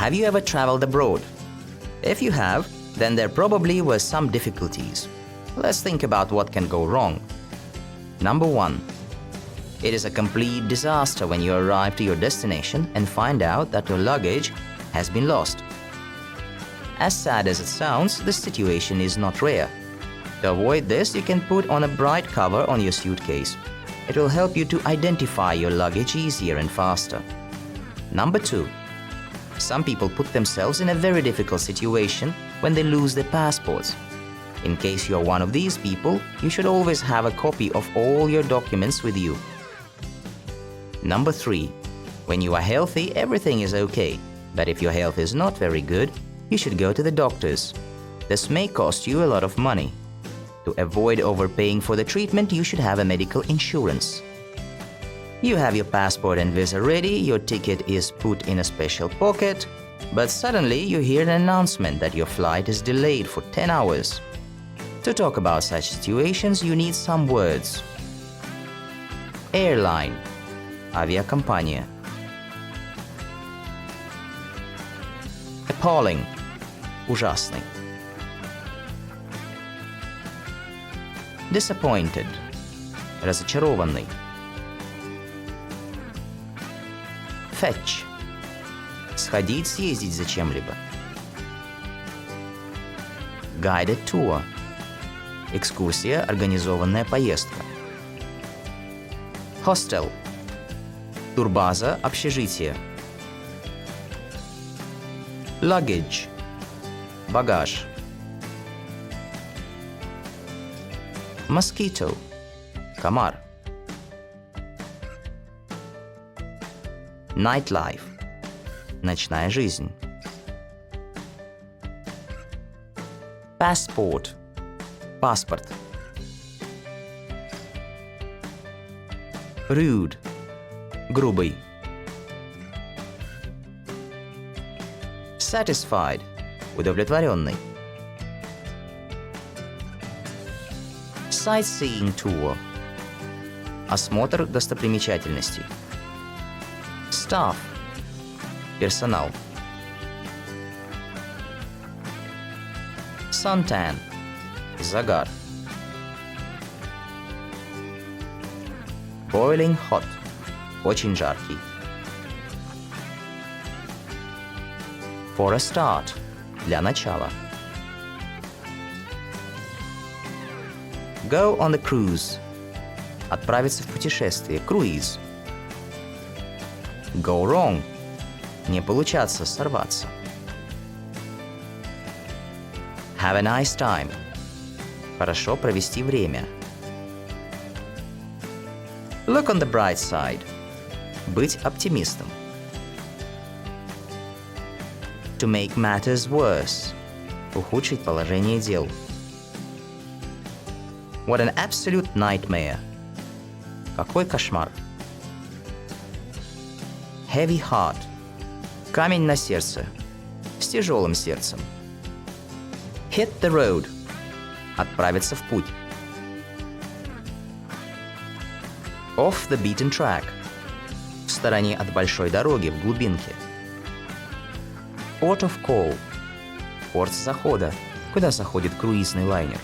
Have you ever traveled abroad? If you have, then there probably were some difficulties. Let's think about what can go wrong. Number 1. It is a complete disaster when you arrive to your destination and find out that your luggage has been lost. As sad as it sounds, this situation is not rare. To avoid this, you can put on a bright cover on your suitcase. It will help you to identify your luggage easier and faster. Number 2. Some people put themselves in a very difficult situation when they lose their passports. In case you are one of these people, you should always have a copy of all your documents with you. Number 3. When you are healthy, everything is okay. But if your health is not very good, you should go to the doctors. This may cost you a lot of money. To avoid overpaying for the treatment, you should have a medical insurance. You have your passport and visa ready, your ticket is put in a special pocket, but suddenly you hear an announcement that your flight is delayed for 10 hours. To talk about such situations, you need some words. Airline – авиакомпания. Appalling – ужасный. Disappointed – разочарованный. Fetch – сходить, съездить за чем-либо. Guided tour – экскурсия, организованная поездка. Hostel – турбаза, общежитие. Luggage – багаж. Mosquito – комар. Nightlife – ночная жизнь. Passport – паспорт. Rude – грубый. Satisfied – удовлетворенный. Sightseeing tour – осмотр достопримечательностей. Staff – персонал. Suntan – загар. Boiling hot – очень жаркий. For a start – для начала. Go on the cruise – отправиться в путешествие, круиз. Go wrong – не получаться, сорваться. Have a nice time – хорошо провести время. Look on the bright side – быть оптимистом. To make matters worse – ухудшить положение дел. What an absolute nightmare – какой кошмар. Heavy heart – камень на сердце, с тяжелым сердцем. Hit the road – отправиться в путь. Off the beaten track – в стороне от большой дороги, в глубинке. Port of call – порт захода, куда заходит круизный лайнер.